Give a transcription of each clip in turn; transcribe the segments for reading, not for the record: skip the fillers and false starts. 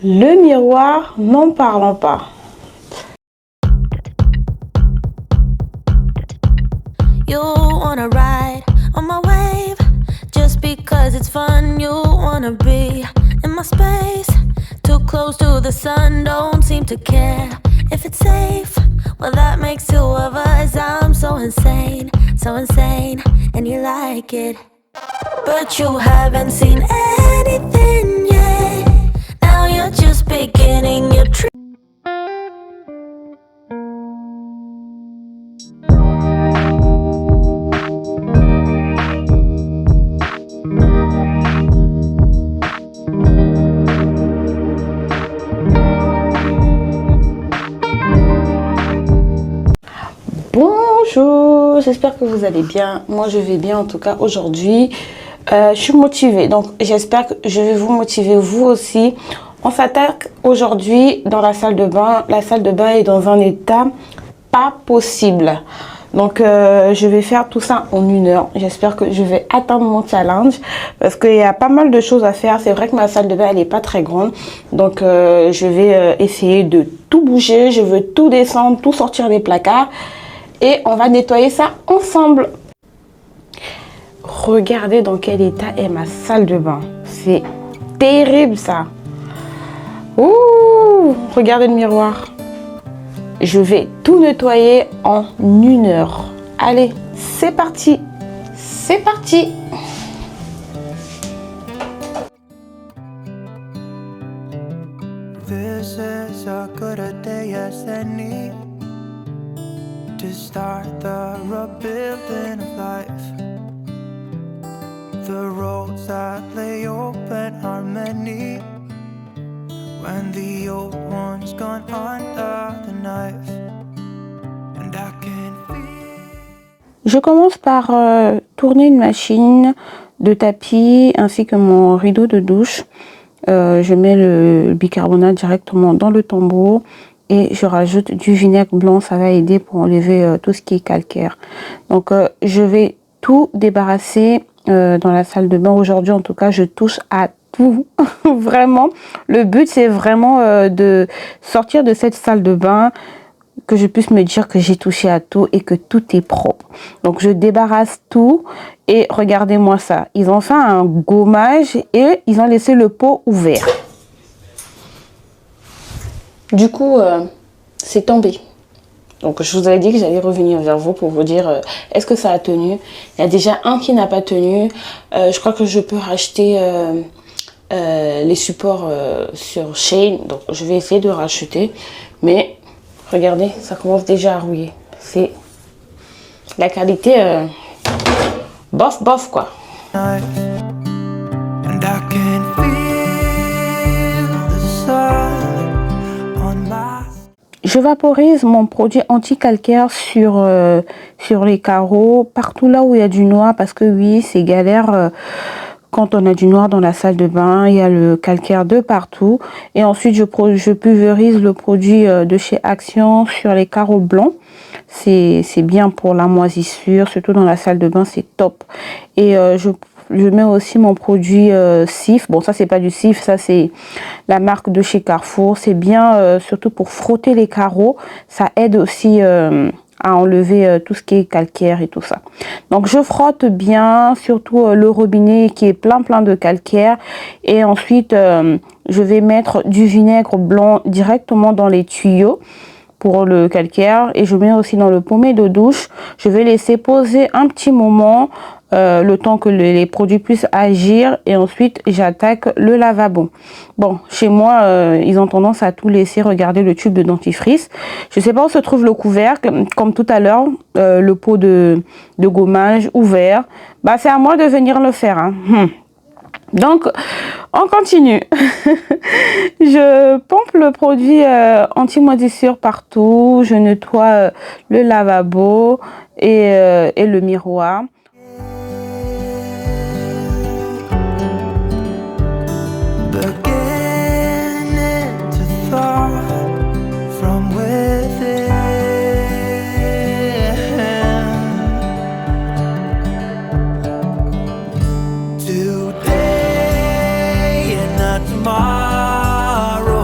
Le miroir, n'en parlons pas. You wanna ride on my wave just because it's fun. You wanna be in my space, too close to the sun, don't seem to care if it's safe. Well, that makes two of us. I'm so insane, and you like it. But you haven't seen anything yet. Now you're just beginning your trip. Bonjour, j'espère que vous allez bien. Moi, je vais bien en tout cas aujourd'hui. Je suis motivée, donc j'espère que je vais vous motiver vous aussi. On s'attaque aujourd'hui dans la salle de bain. La salle de bain est dans un état pas possible. Donc, je vais faire tout ça en 1 heure. J'espère que je vais atteindre mon challenge parce qu'il y a pas mal de choses à faire. C'est vrai que ma salle de bain, elle n'est pas très grande. Donc, je vais essayer de tout bouger. Je veux tout descendre, tout sortir des placards. Et on va nettoyer ça ensemble. Regardez dans quel état est ma salle de bain. C'est terrible ça. Ouh, regardez le miroir. Je vais tout nettoyer en 1 heure. Allez, c'est parti. C'est parti. This is a good day as any to start the rebuilding of life. The roads that lay open are many when the old one's gone under the knife. And I can feel. Je commence par tourner une machine de tapis ainsi que mon rideau de douche. Je mets le bicarbonate directement dans le tambour. Et je rajoute du vinaigre blanc, ça va aider pour enlever tout ce qui est calcaire. Donc je vais tout débarrasser dans la salle de bain. Aujourd'hui en tout cas, je touche à tout. Vraiment, le but c'est vraiment de sortir de cette salle de bain, que je puisse me dire que j'ai touché à tout et que tout est propre. Donc je débarrasse tout et regardez-moi ça. Ils ont fait un gommage et ils ont laissé le pot ouvert. Du coup, c'est tombé. Donc, je vous avais dit que j'allais revenir vers vous pour vous dire est-ce que ça a tenu. Il y a déjà un qui n'a pas tenu. Je crois que je peux racheter les supports sur Shein. Donc, je vais essayer de racheter. Mais, regardez, ça commence déjà à rouiller. C'est la qualité bof, bof, quoi. And I can feel the sun on my. Je vaporise mon produit anti-calcaire sur les carreaux, partout là où il y a du noir, parce que oui, c'est galère quand on a du noir dans la salle de bain, il y a le calcaire de partout. Et ensuite, je pulvérise le produit de chez Action sur les carreaux blancs. C'est bien pour la moisissure, surtout dans la salle de bain, c'est top. Et je mets aussi mon produit Cif. Bon, ça, c'est pas du Cif, ça, c'est la marque de chez Carrefour. C'est bien, surtout pour frotter les carreaux. Ça aide aussi à enlever tout ce qui est calcaire et tout ça. Donc, je frotte bien, surtout le robinet qui est plein de calcaire. Et ensuite, je vais mettre du vinaigre blanc directement dans les tuyaux pour le calcaire. Et je mets aussi dans le pommet de douche. Je vais laisser poser un petit moment, le temps que les produits puissent agir, et ensuite j'attaque le lavabo. Bon, chez moi ils ont tendance à tout laisser. Regarder le tube de dentifrice. Je sais pas où se trouve le couvercle, comme tout à l'heure, le pot de gommage ouvert. Bah, c'est à moi de venir le faire, hein. Donc, on continue. Je pompe le produit anti-moisissure partout. Je nettoie le lavabo et le miroir. Today and not tomorrow.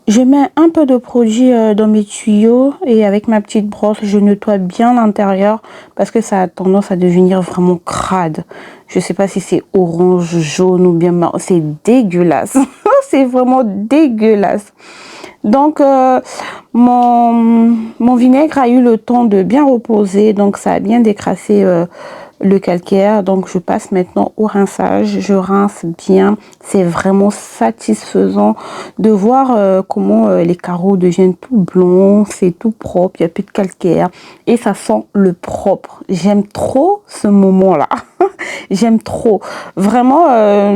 Je mets un peu de produit dans mes tuyaux et avec ma petite brosse, je nettoie bien l'intérieur parce que ça a tendance à devenir vraiment crade. Je sais pas si c'est orange, jaune ou bien marron. C'est dégueulasse. C'est vraiment dégueulasse. Donc, mon vinaigre a eu le temps de bien reposer. Donc, ça a bien décrassé le calcaire. Donc, je passe maintenant au rinçage. Je rince bien. C'est vraiment satisfaisant de voir comment les carreaux deviennent tout blonds. C'est tout propre. Il n'y a plus de calcaire. Et ça sent le propre. J'aime trop ce moment-là. J'aime trop. Vraiment,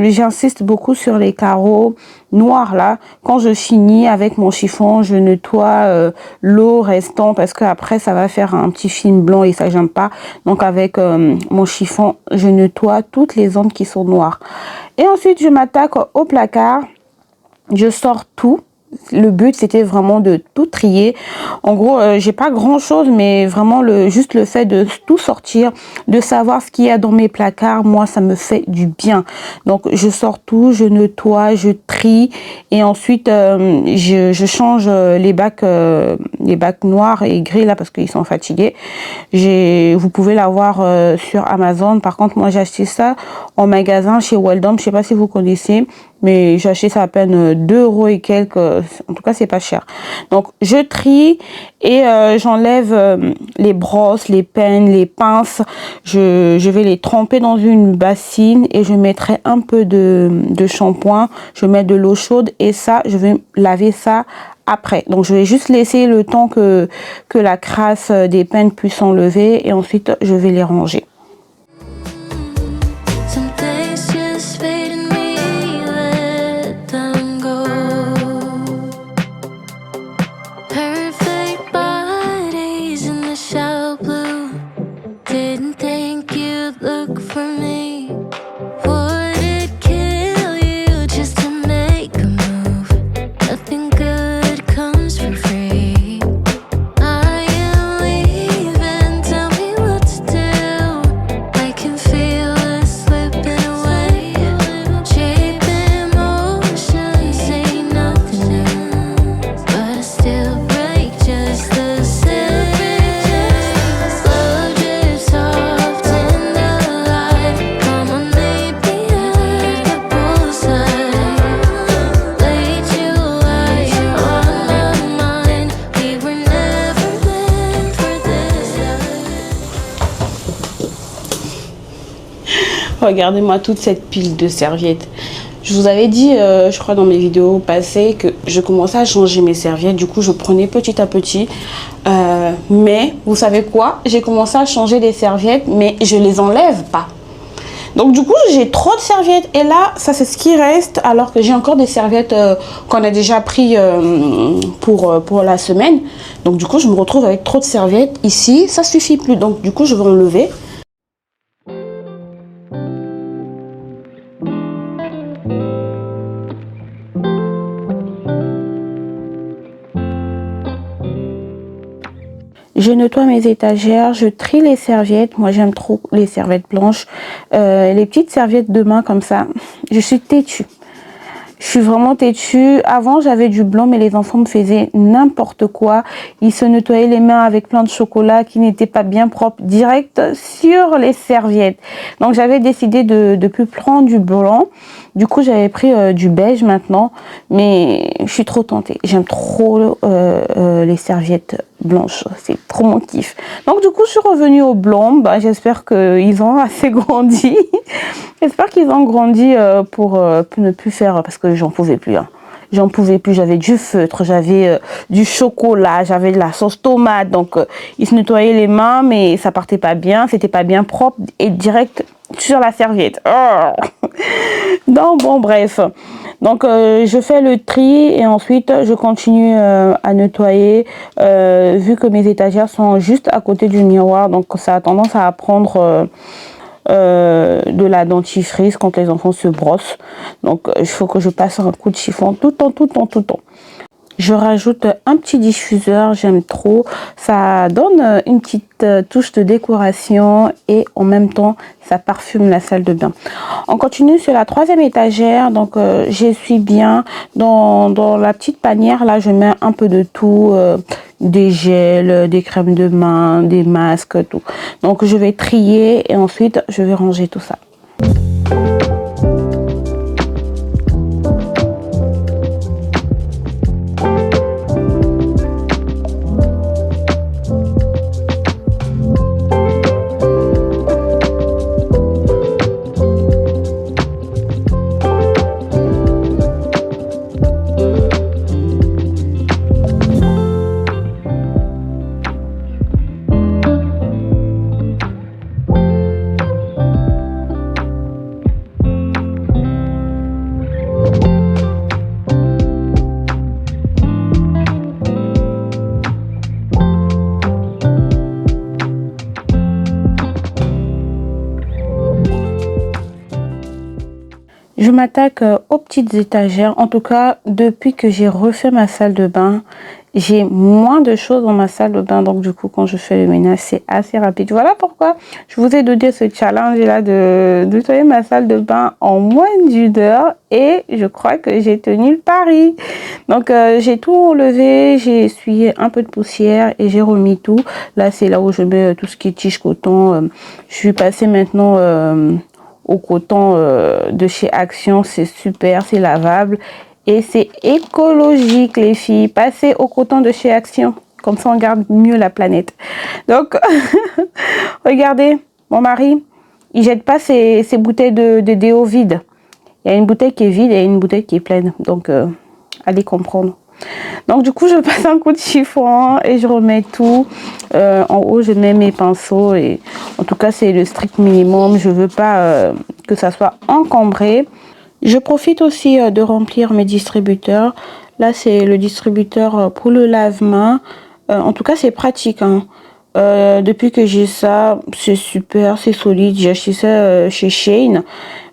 j'insiste beaucoup sur les carreaux noirs là. Quand je finis avec mon chiffon, je nettoie l'eau restant parce que après ça va faire un petit film blanc et ça j'aime pas. Donc avec mon chiffon, je nettoie toutes les zones qui sont noires. Et ensuite, je m'attaque au placard. Je sors tout. Le but c'était vraiment de tout trier. En gros, j'ai pas grand chose, mais vraiment juste le fait de tout sortir, de savoir ce qu'il y a dans mes placards, moi ça me fait du bien. Donc je sors tout, je nettoie, je trie et ensuite je change les bacs noirs et gris là parce qu'ils sont fatigués. Vous pouvez l'avoir sur Amazon. Par contre, moi j'ai acheté ça en magasin chez Weldom. Je sais pas si vous connaissez, mais j'ai acheté ça à peine 2 € et quelques. En tout cas, c'est pas cher. Donc, je trie et j'enlève les brosses, les pennes, les pinces. Je vais les tremper dans une bassine et je mettrai un peu de shampoing. Je mets de l'eau chaude et ça, je vais laver ça après. Donc, je vais juste laisser le temps que la crasse des pennes puisse s'enlever et ensuite, je vais les ranger. Regardez-moi toute cette pile de serviettes. Je vous avais dit, je crois dans mes vidéos passées, que je commençais à changer mes serviettes. Du coup, je prenais petit à petit. Mais, vous savez quoi? J'ai commencé à changer les serviettes, mais je les enlève pas. Donc, du coup, j'ai trop de serviettes. Et là, ça, c'est ce qui reste. Alors que j'ai encore des serviettes qu'on a déjà pris pour la semaine. Donc, du coup, je me retrouve avec trop de serviettes. Ici, ça suffit plus. Donc, du coup, je vais enlever. Je nettoie mes étagères, je trie les serviettes. Moi, j'aime trop les serviettes blanches. Les petites serviettes de main comme ça. Je suis têtue. Je suis vraiment têtue. Avant, j'avais du blanc, mais les enfants me faisaient n'importe quoi. Ils se nettoyaient les mains avec plein de chocolat qui n'était pas bien propre, direct sur les serviettes. Donc, j'avais décidé de plus prendre du blanc. Du coup, j'avais pris du beige maintenant, mais je suis trop tentée. J'aime trop les serviettes blanches. C'est trop mon kiff. Donc, du coup, je suis revenue au blanc. Bah, j'espère qu'ils ont assez grandi. J'espère qu'ils ont grandi pour ne plus faire, parce que j'en pouvais plus. Hein. J'en pouvais plus, j'avais du feutre, j'avais du chocolat, j'avais de la sauce tomate. Donc, ils se nettoyaient les mains, mais ça partait pas bien, c'était pas bien propre et direct sur la serviette. Oh donc, bon, bref. Donc, je fais le tri et ensuite, je continue à nettoyer vu que mes étagères sont juste à côté du miroir. Donc, ça a tendance à prendre de la dentifrice quand les enfants se brossent. Donc, il faut que je passe un coup de chiffon tout le temps. Je rajoute un petit diffuseur, j'aime trop. Ça donne une petite touche de décoration et en même temps, ça parfume la salle de bain. On continue sur la 3e étagère. Donc, j'essuie bien. Dans la petite panière, là, je mets un peu de tout. Des gels, des crèmes de main, des masques, tout. Donc, je vais trier et ensuite, je vais ranger tout ça. Je m'attaque aux petites étagères. En tout cas, depuis que j'ai refait ma salle de bain, j'ai moins de choses dans ma salle de bain. Donc, du coup, quand je fais le ménage, c'est assez rapide. Voilà pourquoi je vous ai donné ce challenge-là de nettoyer ma salle de bain en moins d'une heure. Et je crois que j'ai tenu le pari. Donc, j'ai tout enlevé. J'ai essuyé un peu de poussière et j'ai remis tout. Là, c'est là où je mets tout ce qui est tige coton. Je suis passée maintenant... au coton de chez Action, c'est super, c'est lavable et c'est écologique les filles. Passez au coton de chez Action, comme ça on garde mieux la planète. Donc regardez, mon mari il jette pas ses bouteilles de déo vides. Il y a une bouteille qui est vide et une bouteille qui est pleine, donc allez comprendre. Donc du coup je passe un coup de chiffon et je remets tout. En haut je mets mes pinceaux et en tout cas c'est le strict minimum. Je veux pas que ça soit encombré. Je profite aussi de remplir mes distributeurs. Là c'est le distributeur pour le lave-main. En tout cas c'est pratique hein. Depuis que j'ai ça, c'est super, c'est solide. J'ai acheté ça chez Shein.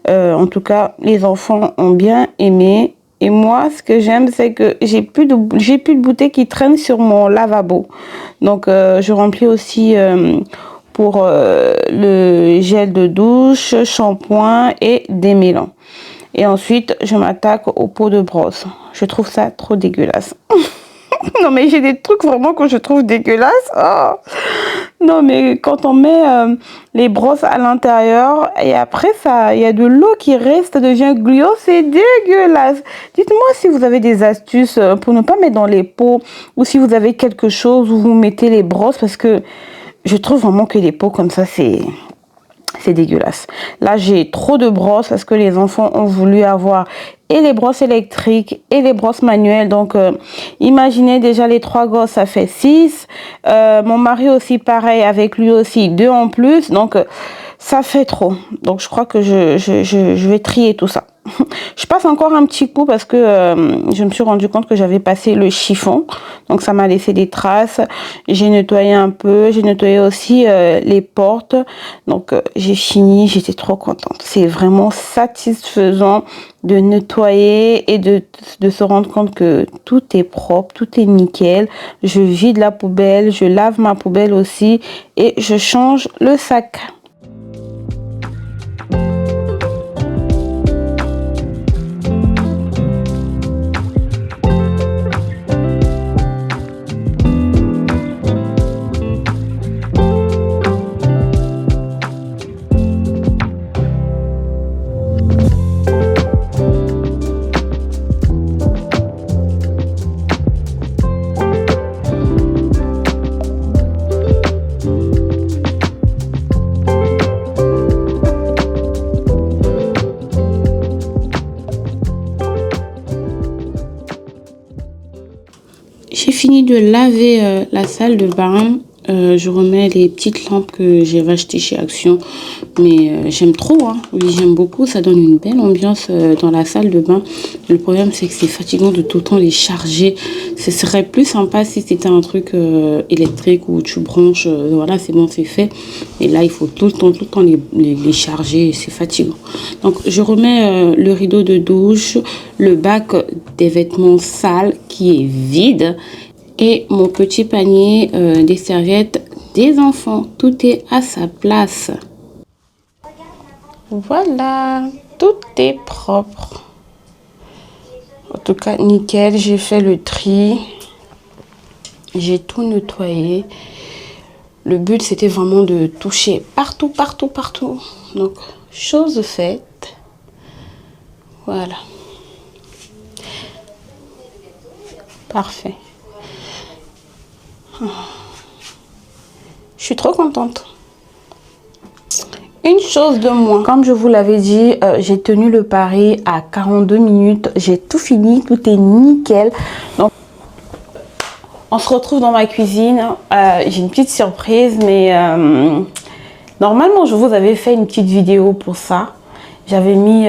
En tout cas les enfants ont bien aimé. Et moi, ce que j'aime, c'est que j'ai plus de bouteilles qui traînent sur mon lavabo. Donc, je remplis aussi pour le gel de douche, shampoing et démêlant. Et ensuite, je m'attaque au pot de brosse. Je trouve ça trop dégueulasse. Non, mais j'ai des trucs vraiment que je trouve dégueulasses. Oh. Non, mais quand on met les brosses à l'intérieur et après, il y a de l'eau qui reste, ça devient gluant, c'est dégueulasse. Dites-moi si vous avez des astuces pour ne pas mettre dans les pots ou si vous avez quelque chose où vous mettez les brosses parce que je trouve vraiment que les pots comme ça, c'est dégueulasse. Là, j'ai trop de brosses parce que les enfants ont voulu avoir et les brosses électriques et les brosses manuelles. Donc, imaginez déjà les 3 gosses, ça fait 6. Mon mari aussi, pareil, avec lui aussi 2 en plus. Donc, ça fait trop. Donc, je crois que je vais trier tout ça. Je passe encore un petit coup parce que je me suis rendu compte que j'avais passé le chiffon. Donc, ça m'a laissé des traces. J'ai nettoyé un peu. J'ai nettoyé aussi les portes. Donc, j'ai fini. J'étais trop contente. C'est vraiment satisfaisant de nettoyer et de se rendre compte que tout est propre, tout est nickel. Je vide la poubelle. Je lave ma poubelle aussi. Et je change le sac. J'ai fini de laver la salle de bain. je remets les petites lampes que j'ai rachetées chez Action. Mais j'aime trop, hein. Oui, j'aime beaucoup. Ça donne une belle ambiance dans la salle de bain. Le problème, c'est que c'est fatigant de tout le temps les charger. Ce serait plus sympa si c'était un truc électrique où tu branches. Voilà, c'est bon, c'est fait. Et là, il faut tout le temps les charger. C'est fatigant. Donc, je remets le rideau de douche, le bac des vêtements sales qui est vide et mon petit panier des serviettes des enfants. Tout est à sa place. Voilà, tout est propre. En tout cas, nickel. J'ai fait le tri. J'ai tout nettoyé. Le but, c'était vraiment de toucher partout. Donc, chose faite. Voilà. Parfait. Je suis trop contente. Une chose de moins, comme je vous l'avais dit, j'ai tenu le pari à 42 minutes. J'ai tout fini, tout est nickel. Donc, on se retrouve dans ma cuisine. J'ai une petite surprise, mais normalement, je vous avais fait une petite vidéo pour ça. J'avais mis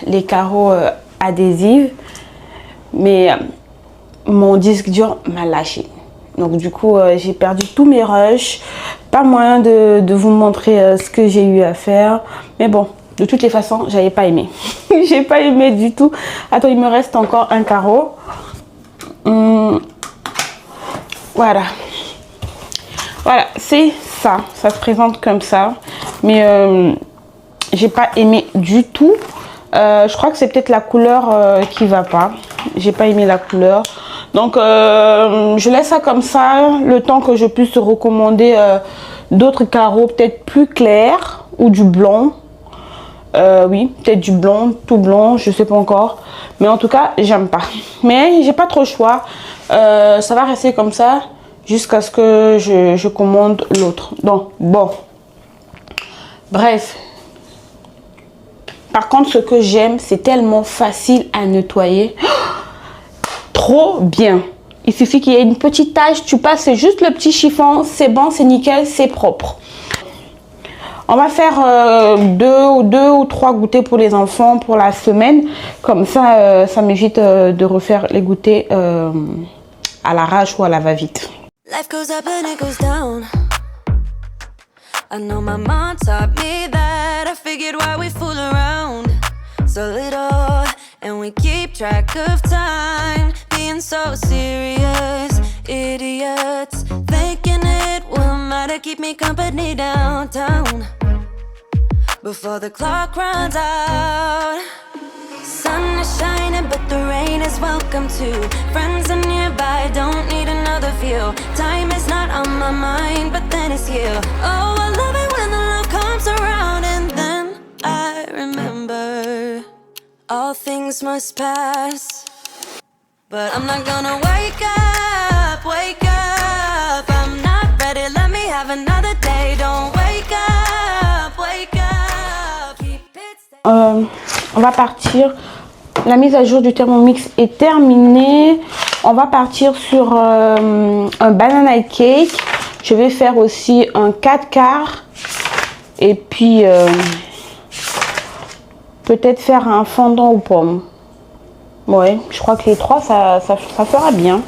les carreaux adhésifs, mais mon disque dur m'a lâché. Donc du coup, j'ai perdu tous mes rushs. Pas moyen de vous montrer ce que j'ai eu à faire. Mais bon, de toutes les façons, j'avais pas aimé. J'ai pas aimé du tout. Attends, il me reste encore un carreau. Voilà. Voilà, c'est ça. Ça se présente comme ça. Mais j'ai pas aimé du tout. Je crois que c'est peut-être la couleur qui va pas. J'ai pas aimé la couleur. Donc, je laisse ça comme ça, le temps que je puisse recommander d'autres carreaux, peut-être plus clairs ou du blanc. Oui, peut-être du blanc, tout blanc, je sais pas encore. Mais en tout cas, j'aime pas. Mais j'ai pas trop le choix. Ça va rester comme ça jusqu'à ce que je commande l'autre. Donc, bon. Bref. Par contre, ce que j'aime, c'est tellement facile à nettoyer. Trop bien. Il suffit qu'il y ait une petite tache, tu passes, c'est juste le petit chiffon, c'est bon, c'est nickel, c'est propre. On va faire deux ou trois goûters pour les enfants pour la semaine. Comme ça, ça m'évite de refaire les goûters à l'arrache ou à la va-vite. Life goes up and it goes down. I know my mom taught me that. I figured why we fool around so little and we keep track of time. Being so serious, idiots thinking it will matter. Keep me company downtown before the clock runs out. Sun is shining, but the rain is welcome too. Friends are nearby, don't need another view. Time is not on my mind, but then it's you. Oh, I love it when the love comes around, and then I remember all things must pass. But I'm not gonna wake up, wake up. I'm not ready, let me have another day. Don't wake up, wake up. Keep it On va partir. La mise à jour du Thermomix est terminée. On va partir sur un banana cake. Je vais faire aussi un 4 quarts. Et puis, peut-être faire un fondant aux pommes. Ouais, je crois que les trois, ça fera bien.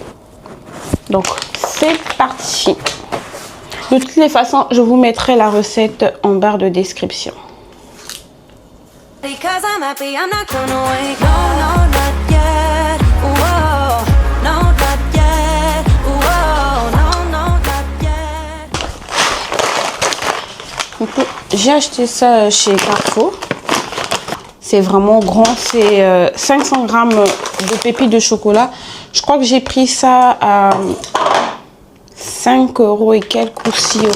Donc, c'est parti. De toutes les façons, je vous mettrai la recette en barre de description. because I'm happy, I'm not gonna wake up. No, no, not yet. Whoa, no, not yet. Whoa, no, no, not yet. J'ai acheté ça chez Carrefour. C'est vraiment grand, c'est 500 grammes de pépites de chocolat. Je crois que j'ai pris ça à 5 € et quelques ou 6 €.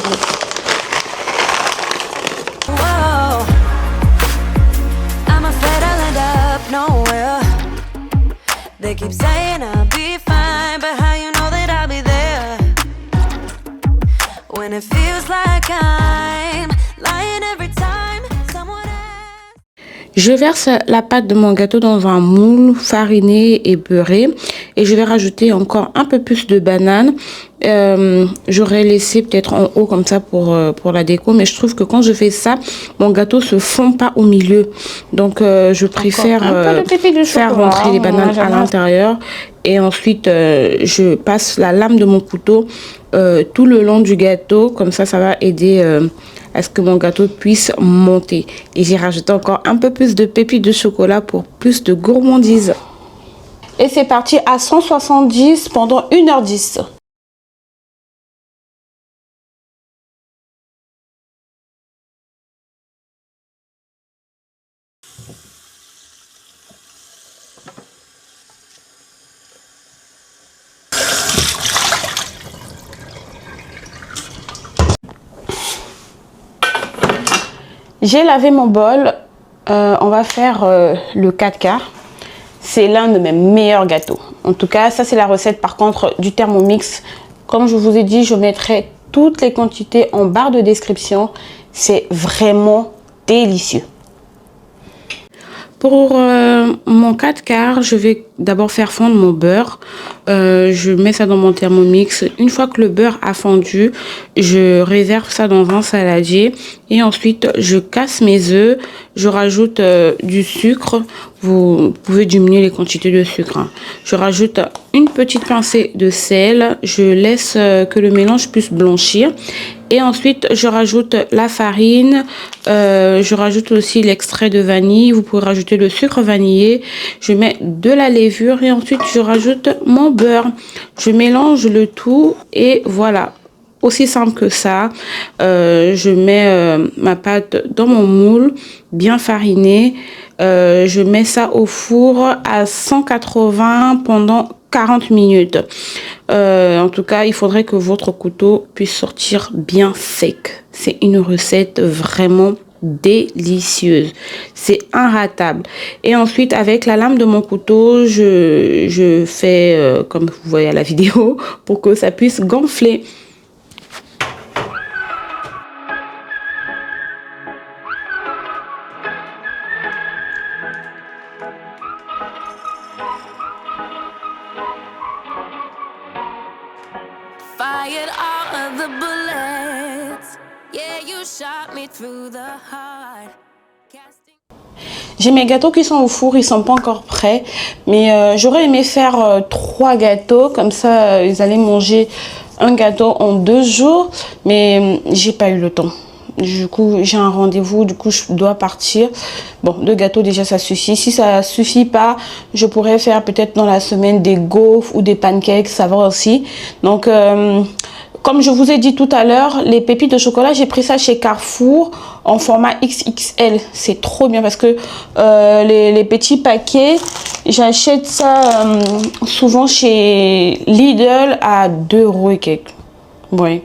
They keep saying I'll be fine, but how you know that I'll be there when it feels like I'm lying every time someone else. Je verse la pâte de mon gâteau dans un moule fariné et beurré et je vais rajouter encore un peu plus de banane. j'aurais laissé peut-être en haut comme ça pour la déco, mais je trouve que quand je fais ça, mon gâteau se fond pas au milieu. Donc je préfère faire rentrer les bananes à l'intérieur et ensuite je passe la lame de mon couteau tout le long du gâteau, comme ça va aider à ce que mon gâteau puisse monter. Et j'ai rajouté encore un peu plus de pépites de chocolat pour plus de gourmandise. Et c'est parti à 170 pendant 1h10. J'ai lavé mon bol. On va faire le 4 quarts. C'est l'un de mes meilleurs gâteaux. En tout cas, ça c'est la recette par contre du Thermomix. Comme je vous ai dit, je mettrai toutes les quantités en barre de description. C'est vraiment délicieux. Pour mon 4 quarts, je vais d'abord faire fondre mon beurre. Je mets ça dans mon Thermomix. Une fois que le beurre a fondu, je réserve ça dans un saladier. Et ensuite, je casse mes œufs. Je rajoute du sucre. Vous pouvez diminuer les quantités de sucre, hein. Je rajoute une petite pincée de sel. Je laisse que le mélange puisse blanchir. Et ensuite, je rajoute la farine. Je rajoute aussi l'extrait de vanille. Vous pouvez rajouter le sucre vanillé. Je mets de la levure et ensuite, je rajoute mon beurre. Je mélange le tout et voilà. Aussi simple que ça. Je mets ma pâte dans mon moule, bien fariné. Je mets ça au four à 180 pendant 40 minutes. En tout cas, il faudrait que votre couteau puisse sortir bien sec. C'est une recette vraiment délicieuse. C'est inratable. Et ensuite, avec la lame de mon couteau, je fais comme vous voyez à la vidéo pour que ça puisse gonfler. Fired all of the bullets. Yeah, you shot me through the heart. J'ai mes gâteaux qui sont au four, ils sont pas encore prêts, mais j'aurais aimé faire 3 gâteaux, comme ça ils allaient manger un gâteau en 2 jours, mais j'ai pas eu le temps. Du coup, j'ai un rendez-vous, du coup, je dois partir. Bon, 2 gâteaux, déjà, ça suffit. Si ça suffit pas, je pourrais faire peut-être dans la semaine des gaufres ou des pancakes, ça va aussi. Donc, comme je vous ai dit tout à l'heure, les pépites de chocolat, j'ai pris ça chez Carrefour en format XXL. C'est trop bien parce que les petits paquets, j'achète ça souvent chez Lidl à 2 € et quelques. Oui.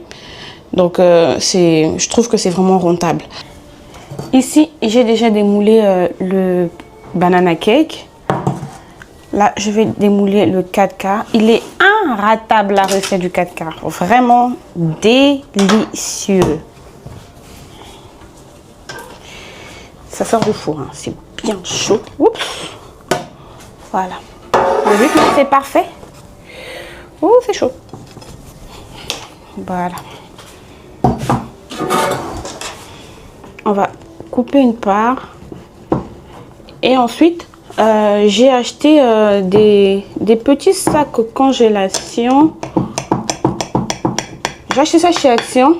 Donc, je trouve que c'est vraiment rentable. Ici, j'ai déjà démoulé le banana cake. Là, je vais démouler le 4 quarts. Il est inratable, la recette du 4 quarts. Vraiment délicieux. Ça sort du four, hein. C'est bien chaud. Oups. Voilà. Vous avez vu que c'est parfait? Oh, c'est chaud. Voilà. On va couper une part. Et ensuite, j'ai acheté des petits sacs congélation. J'ai acheté ça chez Action.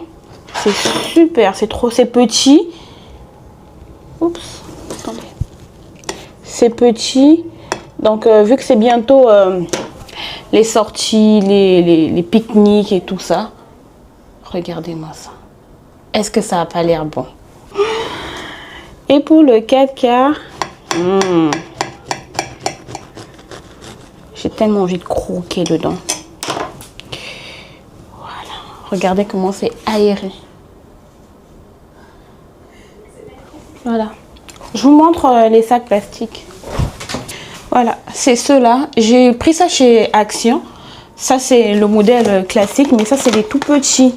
C'est super, c'est petit. Oups, attendez. C'est petit. Donc, vu que c'est bientôt les sorties, les pique-niques et tout ça. Regardez-moi ça. Est-ce que ça n'a pas l'air bon? Et pour le 4 quarts, j'ai tellement envie de croquer dedans. Voilà. Regardez comment c'est aéré. Voilà. Je vous montre les sacs plastiques. Voilà, c'est ceux-là. J'ai pris ça chez Action. Ça, c'est le modèle classique, mais ça, c'est les tout petits.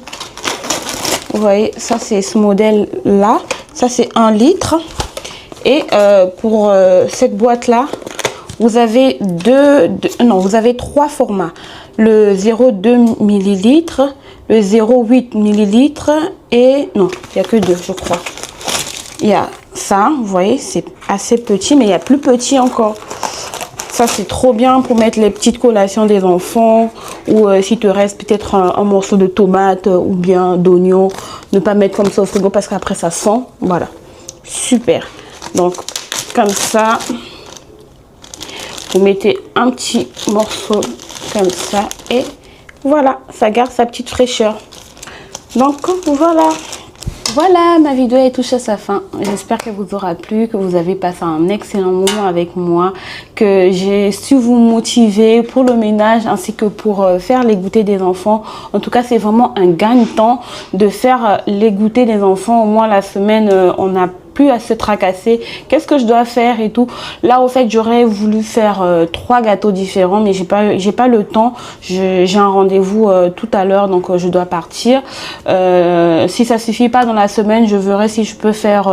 Vous voyez, ça, c'est ce modèle-là. Ça, c'est 1 litre. Et pour cette boîte-là, vous avez vous avez 3 formats. le 0,2 ml, le 0,8 ml et non, il n'y a que 2 je crois. Il y a ça, vous voyez, c'est assez petit, mais il y a plus petit encore. Ça, c'est trop bien pour mettre les petites collations des enfants ou s'il te reste peut-être un morceau de tomate ou bien d'oignon, ne pas mettre comme ça au frigo parce qu'après ça sent. Voilà, super. Donc, comme ça, vous mettez un petit morceau comme ça et voilà, ça garde sa petite fraîcheur. Donc, voilà. Voilà, ma vidéo est touchée à sa fin. J'espère qu'elle vous aura plu, que vous avez passé un excellent moment avec moi, que j'ai su vous motiver pour le ménage ainsi que pour faire les goûters des enfants. En tout cas, c'est vraiment un gagne-temps de faire les goûters des enfants. Au moins la semaine, on n'a plus à se tracasser. Qu'est-ce que je dois faire et tout. Là, au fait, j'aurais voulu faire 3 gâteaux différents, mais j'ai pas le temps. J'ai un rendez-vous tout à l'heure, donc je dois partir. Si ça suffit pas dans la semaine, je verrai si je peux faire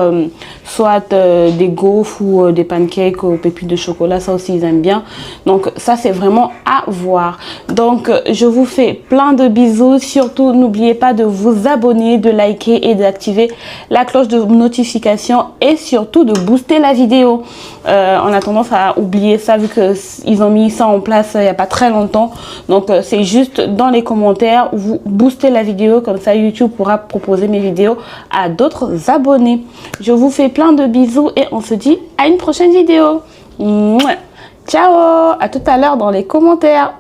soit des gaufres ou des pancakes aux pépites de chocolat. Ça aussi, ils aiment bien. Donc, ça, c'est vraiment à voir. Donc, je vous fais plein de bisous. Surtout, n'oubliez pas de vous abonner, de liker et d'activer la cloche de notification et surtout de booster la vidéo. On a tendance à oublier ça vu qu'ils ont mis ça en place il n'y a pas très longtemps. Donc, c'est juste dans les commentaires, vous boostez la vidéo. Comme ça, YouTube pourra proposer mes vidéos à d'autres abonnés. Je vous fais plein de bisous et on se dit à une prochaine vidéo. Ciao, à tout à l'heure dans les commentaires.